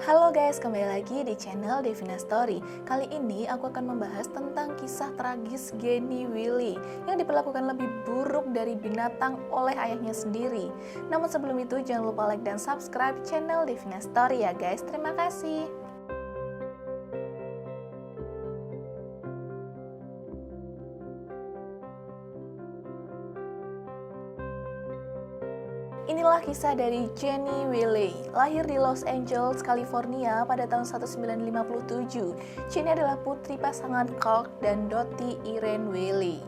Halo guys, kembali lagi di channel Devina Story. Kali ini aku akan membahas tentang kisah tragis Genie Willy yang diperlakukan lebih buruk dari binatang oleh ayahnya sendiri. Namun sebelum itu jangan lupa like dan subscribe channel Devina Story ya guys. Terima kasih. Inilah kisah dari Genie Willy. Lahir di Los Angeles, California pada tahun 1957. Genie adalah putri pasangan Clark dan Dottie Irene Willy.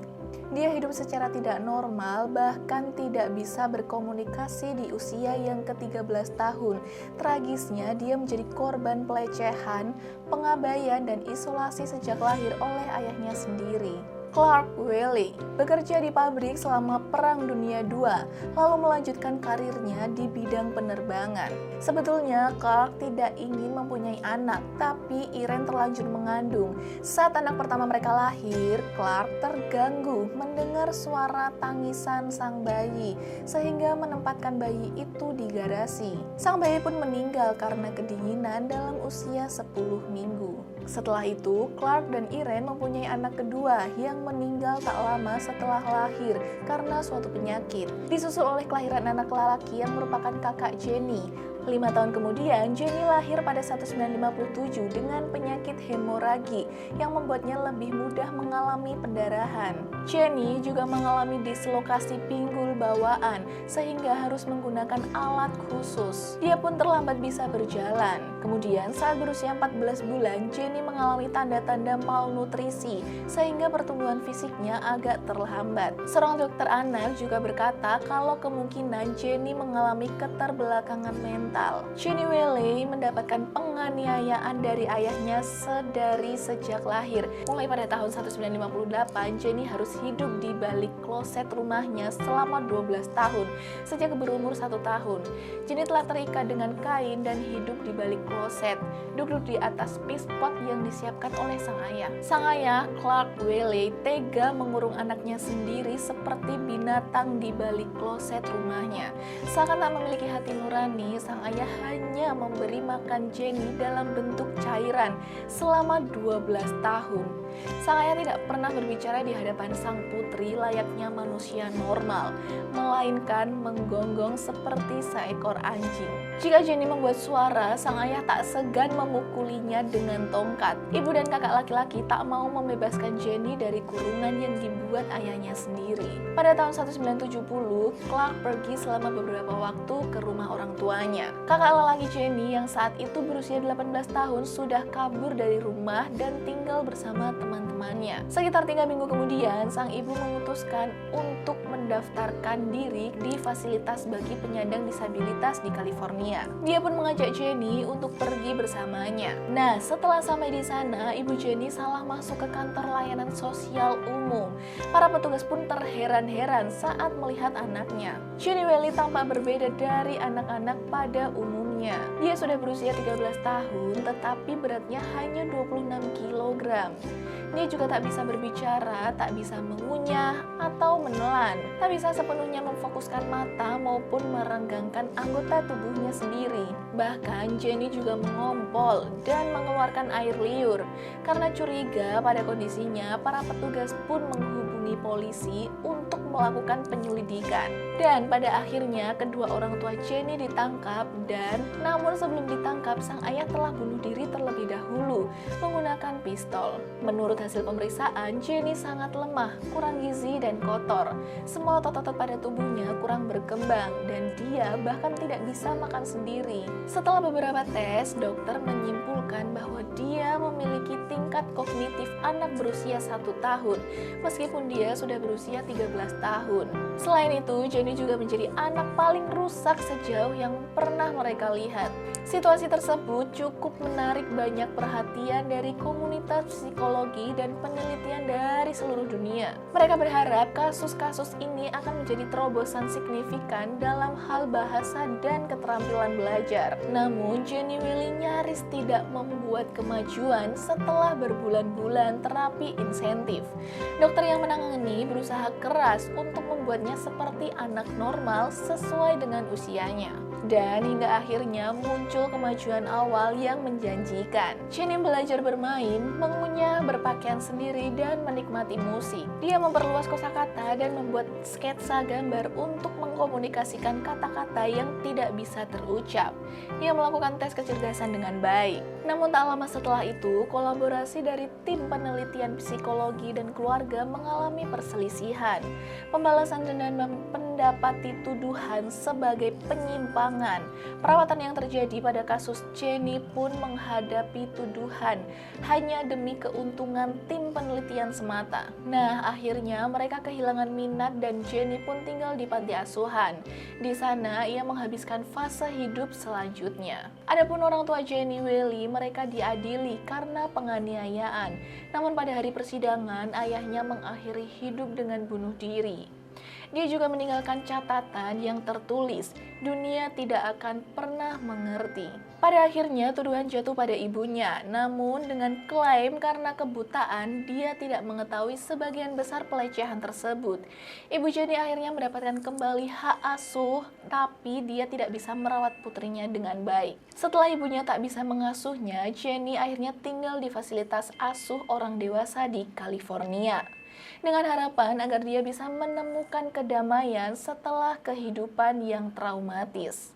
Dia hidup secara tidak normal, bahkan tidak bisa berkomunikasi di usia yang ke-13 tahun. Tragisnya, dia menjadi korban pelecehan, pengabaian, dan isolasi sejak lahir oleh ayahnya sendiri. Clark Willy bekerja di pabrik selama Perang Dunia II, lalu melanjutkan karirnya di bidang penerbangan. Sebetulnya Clark tidak ingin mempunyai anak, tapi Irene terlanjur mengandung. Saat anak pertama mereka lahir, Clark terganggu mendengar suara tangisan sang bayi, sehingga menempatkan bayi itu di garasi. Sang bayi pun meninggal karena kedinginan dalam usia 10 minggu. Setelah itu, Clark dan Irene mempunyai anak kedua yang meninggal tak lama setelah lahir karena suatu penyakit. Disusul oleh kelahiran anak lelaki yang merupakan kakak Genie. 5 tahun kemudian, Genie lahir pada 1957 dengan penyakit hemoragi yang membuatnya lebih mudah mengalami pendarahan. Genie juga mengalami dislokasi pinggul bawaan sehingga harus menggunakan alat khusus. Dia pun terlambat bisa berjalan. Kemudian saat berusia 14 bulan, Genie mengalami tanda-tanda malnutrisi sehingga pertumbuhan fisiknya agak terlambat. Seorang dokter anak juga berkata kalau kemungkinan Genie mengalami keterbelakangan mental. Genie Willy mendapatkan penganiayaan dari ayahnya sedari sejak lahir. Mulai pada tahun 1958, Genie harus hidup di balik kloset rumahnya selama 12 tahun. Sejak berumur 1 tahun, Genie telah terikat dengan kain dan hidup di balik kloset, duduk di atas pispot yang disiapkan oleh sang ayah. Sang ayah, Clark Willy, tega mengurung anaknya sendiri seperti binatang di balik kloset rumahnya. Seakan tak memiliki hati nurani, sang ayah hanya memberi makan Genie dalam bentuk cairan selama 12 tahun. Sang ayah tidak pernah berbicara di hadapan sang putri layaknya manusia normal, melainkan menggonggong seperti seekor anjing. Jika Genie membuat suara, sang ayah tak segan memukulinya dengan tongkat. Ibu dan kakak laki-laki tak mau membebaskan Genie dari kurungan yang dibuat ayahnya sendiri. Pada tahun 1970, Clark pergi selama beberapa waktu ke rumah orang tuanya. Kakak lelaki Genie yang saat itu berusia 18 tahun sudah kabur dari rumah dan tinggal bersama teman-temannya. Sekitar 3 minggu kemudian, sang ibu memutuskan untuk mendaftarkan diri di fasilitas bagi penyandang disabilitas di California. Dia pun mengajak Genie untuk pergi bersamanya. Nah, setelah sampai di sana, ibu Genie salah masuk ke kantor layanan sosial umum. Para petugas pun terheran-heran saat melihat anaknya. Genie Willy tampak berbeda dari anak-anak pada umumnya. Dia sudah berusia 13 tahun, tetapi beratnya hanya 26 kg. Dia juga tak bisa berbicara, tak bisa mengunyah atau menelan, tak bisa sepenuhnya memfokuskan mata maupun merenggangkan anggota tubuhnya sendiri. Bahkan Genie juga mengompol dan mengeluarkan air liur. Karena curiga pada kondisinya, para petugas pun menghubungi polisi untuk melakukan penyelidikan. Dan pada akhirnya kedua orang tua Genie ditangkap, dan namun sebelum ditangkap sang ayah telah bunuh diri terlebih dahulu menggunakan pistol. Menurut hasil pemeriksaan, Genie sangat lemah, kurang gizi dan kotor. Semua otot-otot pada tubuhnya kurang berkembang dan dia bahkan tidak bisa makan sendiri. Setelah beberapa tes, dokter menyimpulkan bahwa dia memiliki tingkat kognitif anak berusia 1 tahun meskipun dia sudah berusia 13 tahun. Selain itu, Genie juga menjadi anak paling rusak sejauh yang pernah mereka lihat. Situasi tersebut cukup menarik banyak perhatian dari komunitas psikologi dan penelitian dari seluruh dunia. Mereka berharap kasus-kasus ini akan menjadi terobosan signifikan dalam hal bahasa dan keterampilan belajar. Namun, Genie Willy nyaris tidak membuat kemajuan setelah berbulan-bulan terapi insentif. Dokter yang menangani berusaha keras untuk membuatnya seperti anak normal sesuai dengan usianya. Dan hingga akhirnya muncul kemajuan awal yang menjanjikan. Jenny belajar bermain, mengunyah, berpakaian sendiri, dan menikmati musik. Dia memperluas kosakata dan membuat sketsa gambar untuk mengkomunikasikan kata-kata yang tidak bisa terucap. Dia melakukan tes kecerdasan dengan baik. Namun tak lama setelah itu, kolaborasi dari tim penelitian psikologi dan keluarga mengalami perselisihan. Pembalasan dendam mendapati tuduhan sebagai penyimpangan. Perawatan yang terjadi pada kasus Jenny pun menghadapi tuduhan hanya demi keuntungan tim penelitian semata. Nah, akhirnya mereka kehilangan minat dan Jenny pun tinggal di panti asuhan. Di sana ia menghabiskan fase hidup selanjutnya. Adapun orang tua Jenny Wiley, mereka diadili karena penganiayaan. Namun pada hari persidangan, ayahnya mengakhiri hidup dengan bunuh diri. Dia juga meninggalkan catatan yang tertulis, dunia tidak akan pernah mengerti. Pada akhirnya tuduhan jatuh pada ibunya, namun dengan klaim karena kebutaan dia tidak mengetahui sebagian besar pelecehan tersebut. Ibu Jenny akhirnya mendapatkan kembali hak asuh, tapi dia tidak bisa merawat putrinya dengan baik. Setelah ibunya tak bisa mengasuhnya, Jenny akhirnya tinggal di fasilitas asuh orang dewasa di California, dengan harapan agar dia bisa menemukan kedamaian setelah kehidupan yang traumatis.